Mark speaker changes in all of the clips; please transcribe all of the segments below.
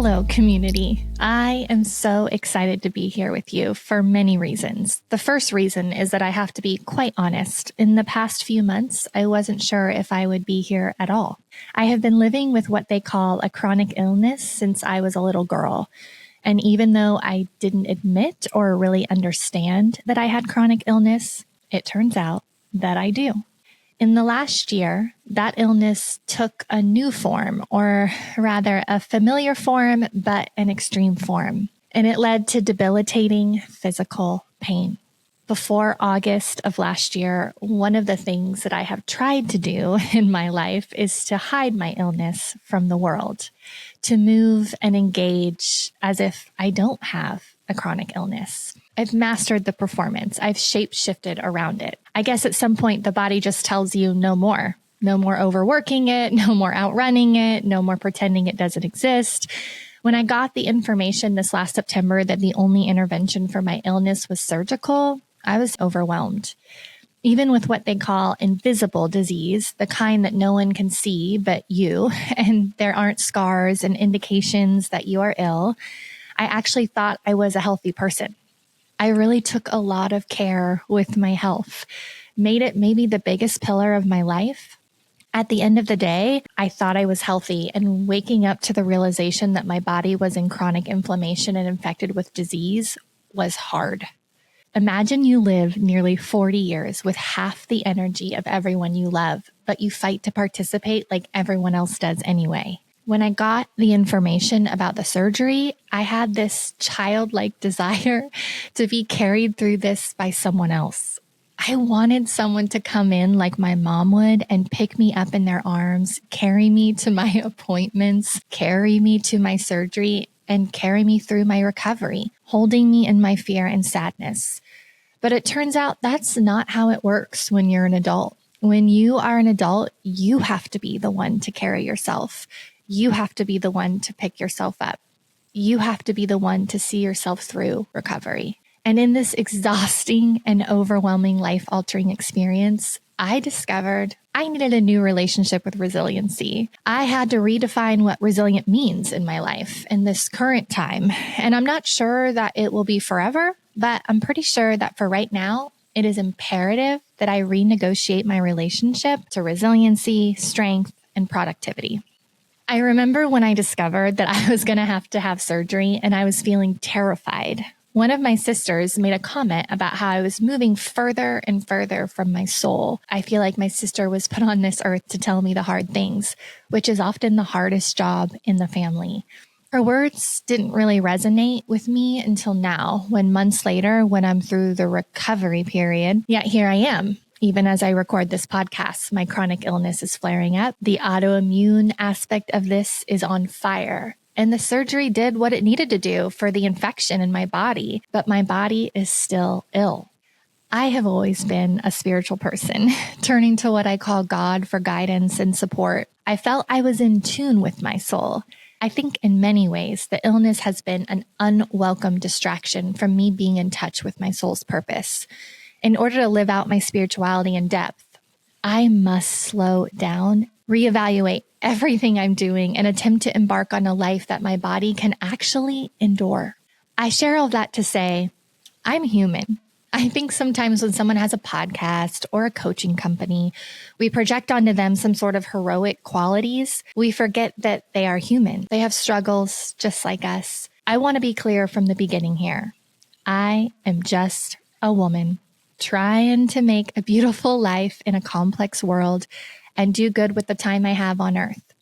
Speaker 1: Hello, community. I am so excited to be here with you for many reasons. The first reason is that I have to be quite honest. In the past few months, I wasn't sure if I would be here at all. I have been living with what they call a chronic illness since I was a little girl. And even though I didn't admit or really understand that I had chronic illness, it turns out that I do. In the last year, that illness took a new form, or rather a familiar form, but an extreme form. And it led to debilitating physical pain. Before August of last year, one of the things that I have tried to do in my life is to hide my illness from the world, to move and engage as if I don't have a chronic illness. I've mastered the performance. I've shape-shifted around it. I guess at some point, the body just tells you no more. No more overworking it, no more outrunning it, no more pretending it doesn't exist. When I got the information this last September that the only intervention for my illness was surgical, I was overwhelmed. Even with what they call invisible disease, the kind that no one can see but you, and there aren't scars and indications that you are ill, I actually thought I was a healthy person. I really took a lot of care with my health, made it maybe the biggest pillar of my life. At the end of the day, I thought I was healthy, and waking up to the realization that my body was in chronic inflammation and infected with disease was hard. Imagine you live nearly 40 years with half the energy of everyone you love, but you fight to participate like everyone else does anyway. When I got the information about the surgery, I had this childlike desire to be carried through this by someone else. I wanted someone to come in like my mom would and pick me up in their arms, carry me to my appointments, carry me to my surgery, and carry me through my recovery, holding me in my fear and sadness. But it turns out that's not how it works when you're an adult. When you are an adult, you have to be the one to carry yourself. You have to be the one to pick yourself up. You have to be the one to see yourself through recovery. And in this exhausting and overwhelming life-altering experience, I discovered I needed a new relationship with resiliency. I had to redefine what resilient means in my life in this current time. And I'm not sure that it will be forever, but I'm pretty sure that for right now, it is imperative that I renegotiate my relationship to resiliency, strength, and productivity. I remember when I discovered that I was going to have surgery and I was feeling terrified. One of my sisters made a comment about how I was moving further and further from my soul. I feel like my sister was put on this earth to tell me the hard things, which is often the hardest job in the family. Her words didn't really resonate with me until now, when months later, when I'm through the recovery period, yet here I am. Even as I record this podcast, my chronic illness is flaring up. The autoimmune aspect of this is on fire. And the surgery did what it needed to do for the infection in my body, but my body is still ill. I have always been a spiritual person, turning to what I call God for guidance and support. I felt I was in tune with my soul. I think in many ways, the illness has been an unwelcome distraction from me being in touch with my soul's purpose. In order to live out my spirituality in depth, I must slow down, reevaluate everything I'm doing, and attempt to embark on a life that my body can actually endure. I share all that to say, I'm human. I think sometimes when someone has a podcast or a coaching company, we project onto them some sort of heroic qualities. We forget that they are human. They have struggles just like us. I want to be clear from the beginning here. I am just a woman trying to make a beautiful life in a complex world and do good with the time I have on earth.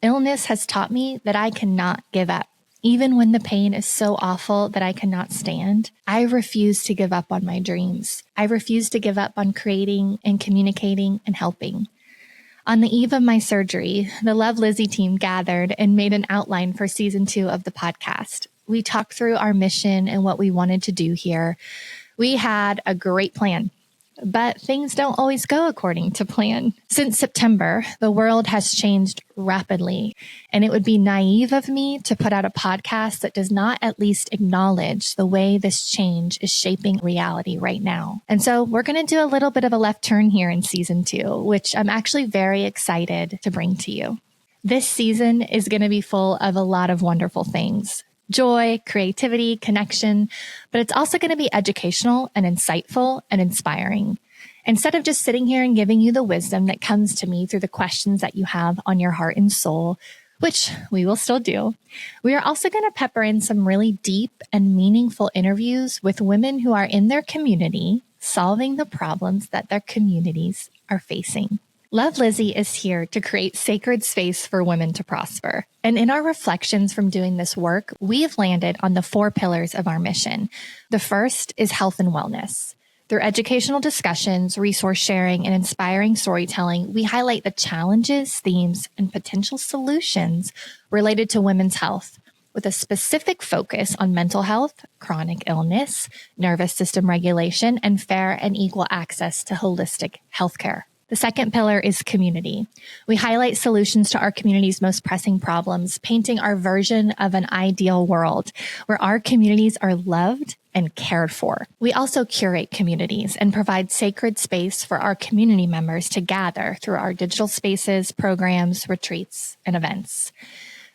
Speaker 1: Illness has taught me that I cannot give up. Even when the pain is so awful that I cannot stand, I refuse to give up on my dreams. I refuse to give up on creating and communicating and helping. On the eve of my surgery, the Love Lizzie team gathered and made an outline for season 2 of the podcast. We talked through our mission and what we wanted to do here. We had a great plan, but things don't always go according to plan. Since September, the world has changed rapidly, and it would be naive of me to put out a podcast that does not at least acknowledge the way this change is shaping reality right now. And so we're going to do a little bit of a left turn here in season 2, which I'm actually very excited to bring to you. This season is going to be full of a lot of wonderful things. Joy, creativity, connection, but it's also going to be educational and insightful and inspiring. Instead of just sitting here and giving you the wisdom that comes to me through the questions that you have on your heart and soul, which we will still do, we are also going to pepper in some really deep and meaningful interviews with women who are in their community, solving the problems that their communities are facing. Love Lizzie is here to create sacred space for women to prosper. And in our reflections from doing this work, we have landed on the 4 pillars of our mission. The first is health and wellness. Through educational discussions, resource sharing, and inspiring storytelling, we highlight the challenges, themes, and potential solutions related to women's health, with a specific focus on mental health, chronic illness, nervous system regulation, and fair and equal access to holistic healthcare. The second pillar is community. We highlight solutions to our community's most pressing problems, painting our version of an ideal world where our communities are loved and cared for. We also curate communities and provide sacred space for our community members to gather through our digital spaces, programs, retreats, and events.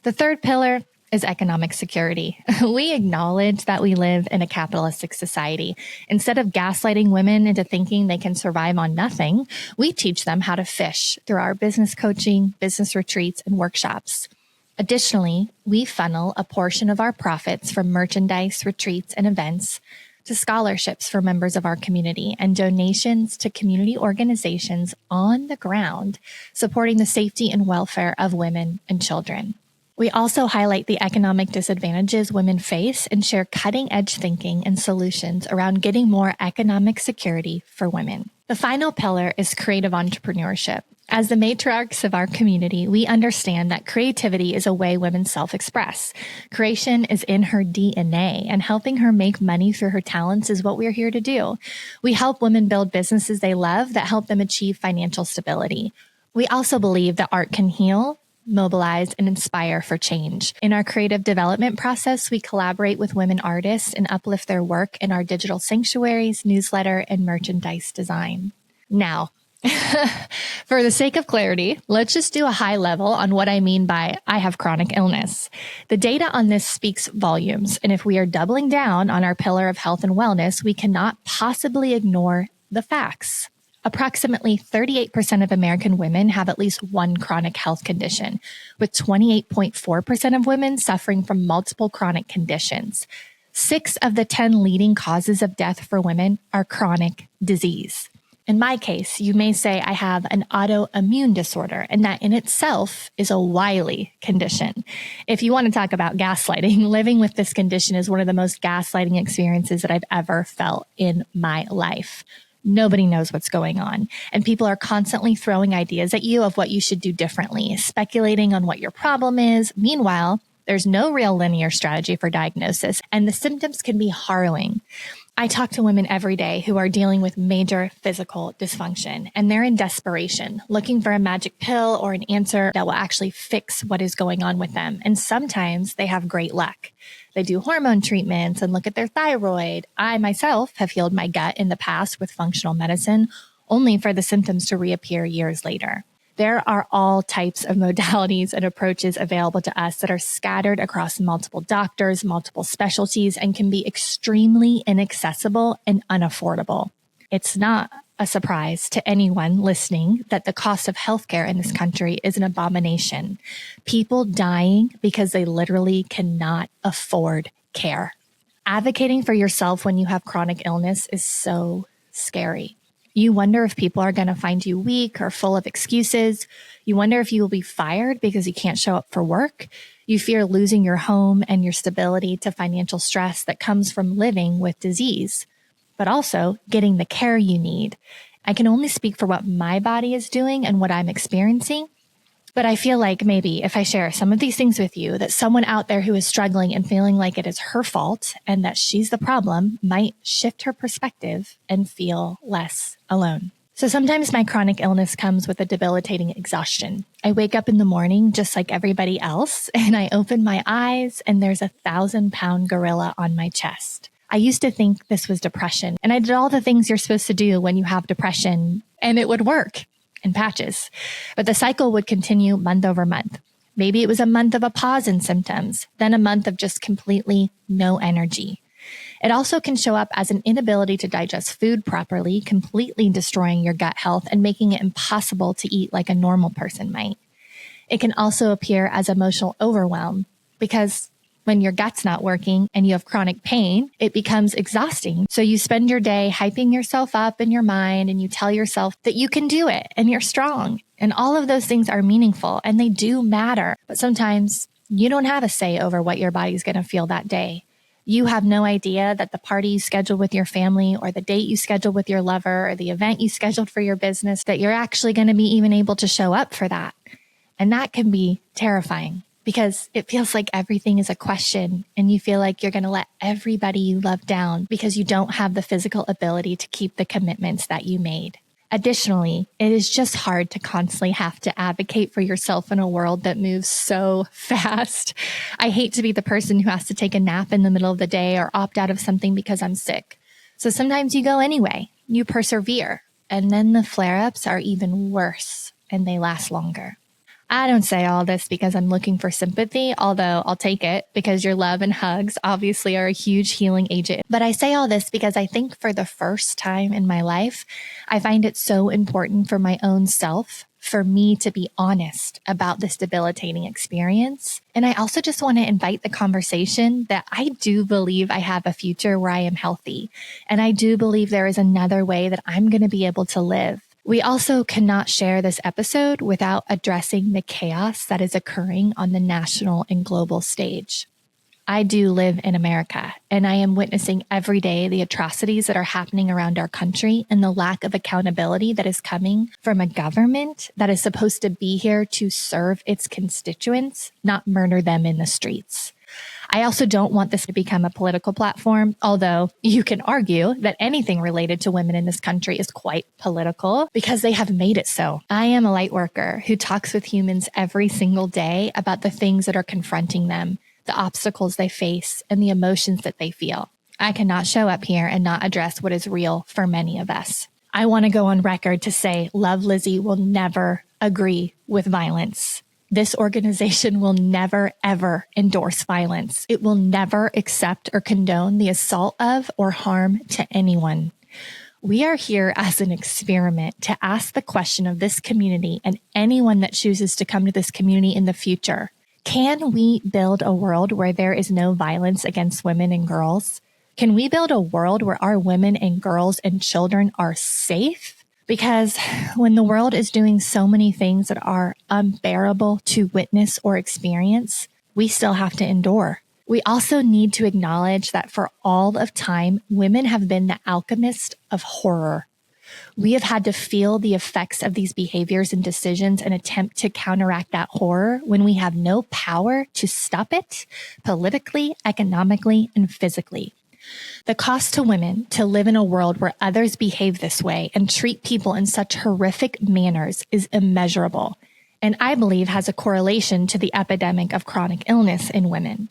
Speaker 1: The third pillar is economic security. We acknowledge that we live in a capitalistic society. Instead of gaslighting women into thinking they can survive on nothing, we teach them how to fish through our business coaching, business retreats, and workshops. Additionally, we funnel a portion of our profits from merchandise, retreats, and events to scholarships for members of our community and donations to community organizations on the ground, supporting the safety and welfare of women and children. We also highlight the economic disadvantages women face and share cutting-edge thinking and solutions around getting more economic security for women. The final pillar is creative entrepreneurship. As the matriarchs of our community, we understand that creativity is a way women self-express. Creation is in her DNA, and helping her make money through her talents is what we're here to do. We help women build businesses they love that help them achieve financial stability. We also believe that art can heal, mobilize, and inspire for change. In our creative development process, we collaborate with women artists and uplift their work in our digital sanctuaries, newsletter, and merchandise design. Now, for the sake of clarity, let's just do a high level on what I mean by I have chronic illness. The data on this speaks volumes, and if we are doubling down on our pillar of health and wellness, we cannot possibly ignore the facts. Approximately 38% of American women have at least one chronic health condition, with 28.4% of women suffering from multiple chronic conditions. 6 of the 10 leading causes of death for women are chronic disease. In my case, you may say I have an autoimmune disorder, and that in itself is a wily condition. If you want to talk about gaslighting, living with this condition is one of the most gaslighting experiences that I've ever felt in my life. Nobody knows what's going on, and people are constantly throwing ideas at you of what you should do differently, speculating on what your problem is. Meanwhile, there's no real linear strategy for diagnosis, and the symptoms can be harrowing. I talk to women every day who are dealing with major physical dysfunction, and they're in desperation, looking for a magic pill or an answer that will actually fix what is going on with them. And sometimes they have great luck. They do hormone treatments and look at their thyroid. I myself have healed my gut in the past with functional medicine, only for the symptoms to reappear years later. There are all types of modalities and approaches available to us that are scattered across multiple doctors, multiple specialties, and can be extremely inaccessible and unaffordable. It's not a surprise to anyone listening that the cost of healthcare in this country is an abomination. People dying because they literally cannot afford care. Advocating for yourself when you have chronic illness is so scary. You wonder if people are going to find you weak or full of excuses. You wonder if you will be fired because you can't show up for work. You fear losing your home and your stability to financial stress that comes from living with disease, but also getting the care you need. I can only speak for what my body is doing and what I'm experiencing, but I feel like maybe if I share some of these things with you, that someone out there who is struggling and feeling like it is her fault and that she's the problem might shift her perspective and feel less alone. So sometimes my chronic illness comes with a debilitating exhaustion. I wake up in the morning just like everybody else, and I open my eyes and there's a 1,000-pound gorilla on my chest. I used to think this was depression, and I did all the things you're supposed to do when you have depression, and it would work in patches. But the cycle would continue month over month. Maybe it was a month of a pause in symptoms, then a month of just completely no energy. It also can show up as an inability to digest food properly, completely destroying your gut health and making it impossible to eat like a normal person might. It can also appear as emotional overwhelm because when your gut's not working and you have chronic pain, it becomes exhausting. So you spend your day hyping yourself up in your mind and you tell yourself that you can do it and you're strong. And all of those things are meaningful and they do matter. But sometimes you don't have a say over what your body's going to feel that day. You have no idea that the party you scheduled with your family or the date you scheduled with your lover or the event you scheduled for your business, that you're actually going to be even able to show up for that. And that can be terrifying because it feels like everything is a question and you feel like you're going to let everybody you love down because you don't have the physical ability to keep the commitments that you made. Additionally, it is just hard to constantly have to advocate for yourself in a world that moves so fast. I hate to be the person who has to take a nap in the middle of the day or opt out of something because I'm sick. So sometimes you go anyway, you persevere, and then the flare-ups are even worse and they last longer. I don't say all this because I'm looking for sympathy, although I'll take it because your love and hugs obviously are a huge healing agent. But I say all this because I think for the first time in my life, I find it so important for my own self, for me to be honest about this debilitating experience. And I also just want to invite the conversation that I do believe I have a future where I am healthy. And I do believe there is another way that I'm going to be able to live. We also cannot share this episode without addressing the chaos that is occurring on the national and global stage. I do live in America, and I am witnessing every day the atrocities that are happening around our country and the lack of accountability that is coming from a government that is supposed to be here to serve its constituents, not murder them in the streets. I also don't want this to become a political platform, although you can argue that anything related to women in this country is quite political because they have made it so. I am a light worker who talks with humans every single day about the things that are confronting them, the obstacles they face, and the emotions that they feel. I cannot show up here and not address what is real for many of us. I want to go on record to say Love Lizzie will never agree with violence. This organization will never, ever endorse violence. It will never accept or condone the assault of or harm to anyone. We are here as an experiment to ask the question of this community and anyone that chooses to come to this community in the future. Can we build a world where there is no violence against women and girls? Can we build a world where our women and girls and children are safe? Because when the world is doing so many things that are unbearable to witness or experience, we still have to endure. We also need to acknowledge that for all of time, women have been the alchemist of horror. We have had to feel the effects of these behaviors and decisions and attempt to counteract that horror when we have no power to stop it politically, economically, and physically. The cost to women to live in a world where others behave this way and treat people in such horrific manners is immeasurable, and I believe has a correlation to the epidemic of chronic illness in women.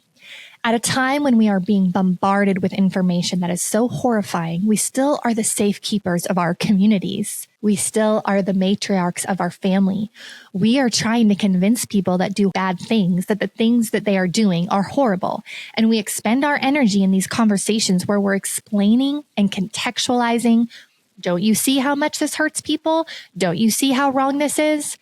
Speaker 1: At a time when we are being bombarded with information that is so horrifying, we still are the safekeepers of our communities. We still are the matriarchs of our family. We are trying to convince people that do bad things that the things that they are doing are horrible. And we expend our energy in these conversations where we're explaining and contextualizing. Don't you see how much this hurts people? Don't you see how wrong this is?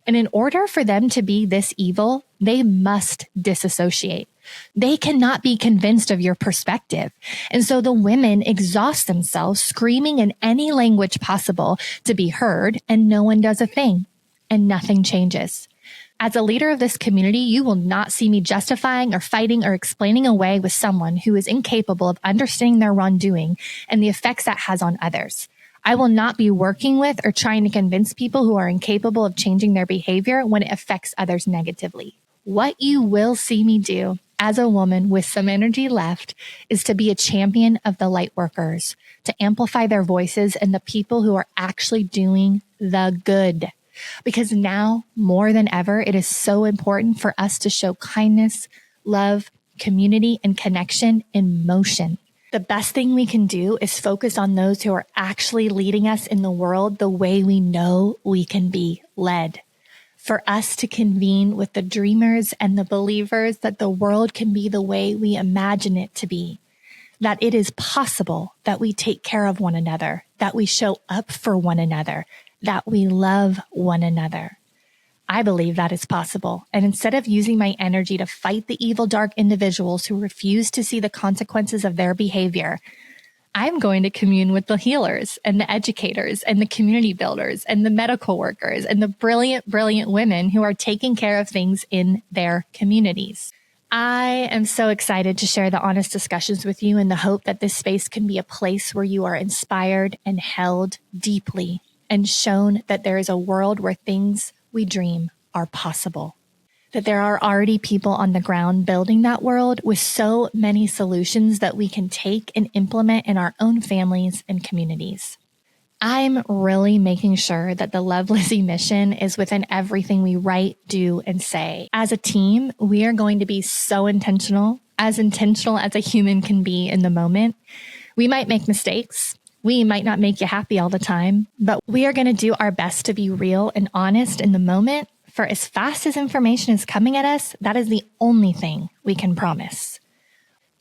Speaker 1: And in order for them to be this evil, they must disassociate. They cannot be convinced of your perspective. And so the women exhaust themselves screaming in any language possible to be heard, and no one does a thing, and nothing changes. As a leader of this community, you will not see me justifying or fighting or explaining away with someone who is incapable of understanding their wrongdoing and the effects that has on others. I will not be working with or trying to convince people who are incapable of changing their behavior when it affects others negatively. What you will see me do as a woman with some energy left is to be a champion of the light workers, to amplify their voices and the people who are actually doing the good. Because now, more than ever, it is so important for us to show kindness, love, community, and connection in motion. The best thing we can do is focus on those who are actually leading us in the world the way we know we can be led. for us to convene with the dreamers and the believers that the world can be the way we imagine it to be, that it is possible that we take care of one another, that we show up for one another, that we love one another. I believe that is possible. And instead of using my energy to fight the evil, dark individuals who refuse to see the consequences of their behavior, I'm going to commune with the healers and the educators and the community builders and the medical workers and the brilliant, brilliant women who are taking care of things in their communities. I am so excited to share the honest discussions with you in the hope that this space can be a place where you are inspired and held deeply and shown that there is a world where things we dream are possible. That there are already people on the ground building that world with so many solutions that we can take and implement in our own families and communities. I'm really making sure that the Love Lizzie mission is within everything we write, do, and say. As a team, we are going to be so intentional as a human can be in the moment. We might make mistakes. We might not make you happy all the time, but we are going to do our best to be real and honest in the moment. For as fast as information is coming at us, that is the only thing we can promise.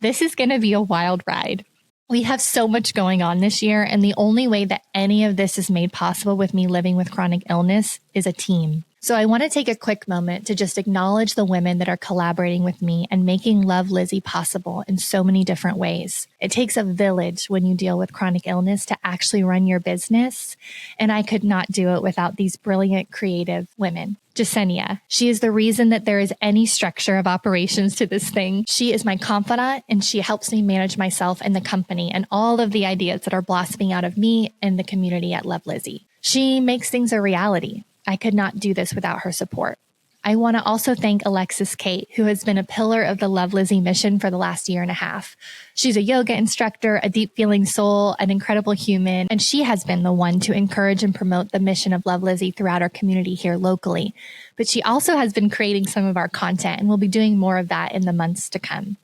Speaker 1: This is going to be a wild ride. We have so much going on this year, and the only way that any of this is made possible with me living with chronic illness is a team. So I want to take a quick moment to just acknowledge the women that are collaborating with me and making Love Lizzie possible in so many different ways. It takes a village when you deal with chronic illness to actually run your business, and I could not do it without these brilliant, creative women. Jasenia, she is the reason that there is any structure of operations to this thing. She is my confidant, and she helps me manage myself and the company and all of the ideas that are blossoming out of me and the community at Love Lizzie. She makes things a reality. I could not do this without her support. I want to also thank Alexis Kate, who has been a pillar of the Love Lizzie mission for the last year and a half. She's a yoga instructor, a deep feeling soul, an incredible human, and she has been the one to encourage and promote the mission of Love Lizzie throughout our community here locally. But she also has been creating some of our content, and we'll be doing more of that in the months to come.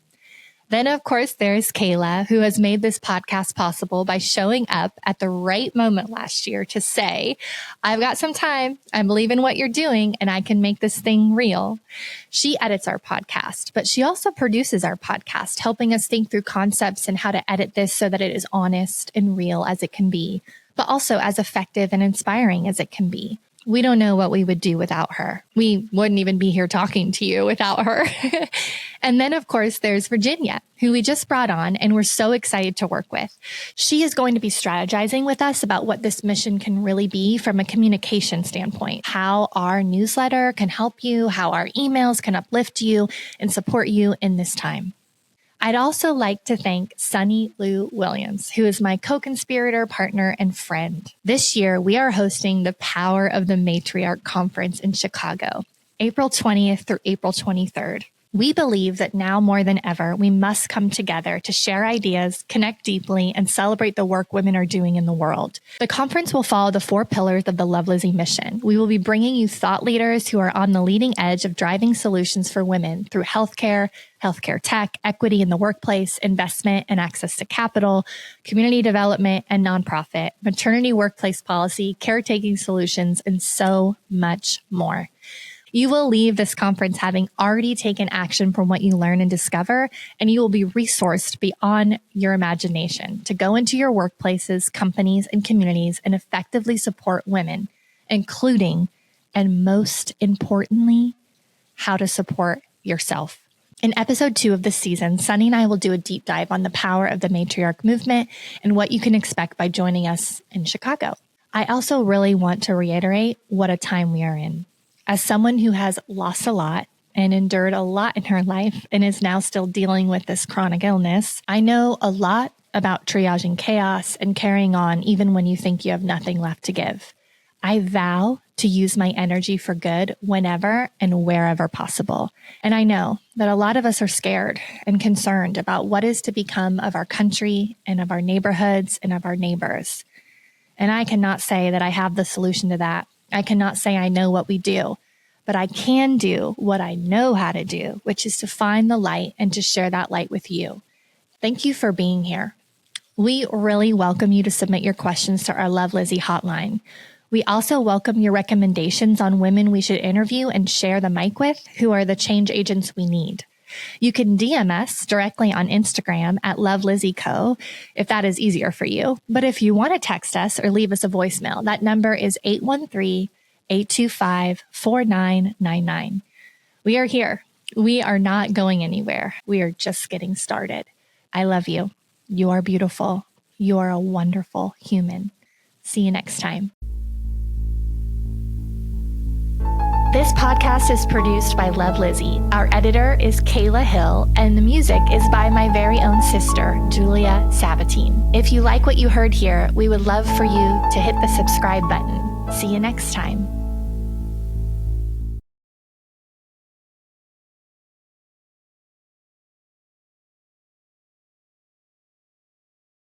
Speaker 1: Then, of course, there's Kayla, who has made this podcast possible by showing up at the right moment last year to say, I've got some time, I believe in what you're doing, and I can make this thing real. She edits our podcast, but she also produces our podcast, helping us think through concepts and how to edit this so that it is honest and real as it can be, but also as effective and inspiring as it can be. We don't know what we would do without her. We wouldn't even be here talking to you without her. And then, of course, there's Virginia, who we just brought on and we're so excited to work with. She is going to be strategizing with us about what this mission can really be from a communication standpoint, how our newsletter can help you, how our emails can uplift you and support you in this time. I'd also like to thank Sunny Lou Williams, who is my co-conspirator, partner, and friend. This year, we are hosting the Power of the Matriarch Conference in Chicago, April 20th through April 23rd. We believe that now more than ever, we must come together to share ideas, connect deeply, and celebrate the work women are doing in the world. The conference will follow the 4 pillars of the Love Lizzie mission. We will be bringing you thought leaders who are on the leading edge of driving solutions for women through healthcare tech, equity in the workplace, investment and access to capital, community development and nonprofit, maternity workplace policy, caretaking solutions, and so much more. You will leave this conference having already taken action from what you learn and discover, and you will be resourced beyond your imagination to go into your workplaces, companies, and communities and effectively support women, including, and most importantly, how to support yourself. In episode 2 of this season, Sunny and I will do a deep dive on the power of the matriarch movement and what you can expect by joining us in Chicago. I also really want to reiterate what a time we are in. As someone who has lost a lot and endured a lot in her life and is now still dealing with this chronic illness, I know a lot about triaging chaos and carrying on even when you think you have nothing left to give. I vow to use my energy for good whenever and wherever possible. And I know that a lot of us are scared and concerned about what is to become of our country and of our neighborhoods and of our neighbors. And I cannot say that I have the solution to that. I cannot say I know what we do, but I can do what I know how to do, which is to find the light and to share that light with you. Thank you for being here. We really welcome you to submit your questions to our Love Lizzie hotline. We also welcome your recommendations on women we should interview and share the mic with who are the change agents we need. You can DM us directly on Instagram at LoveLizzieCo if that is easier for you. But if you want to text us or leave us a voicemail, that number is 813-825-4999. We are here. We are not going anywhere. We are just getting started. I love you. You are beautiful. You are a wonderful human. See you next time. This podcast is produced by Love Lizzie. Our editor is Kayla Hill, and the music is by my very own sister, Julia Sabatine. If you like what you heard here, we would love for you to hit the subscribe button. See you next time.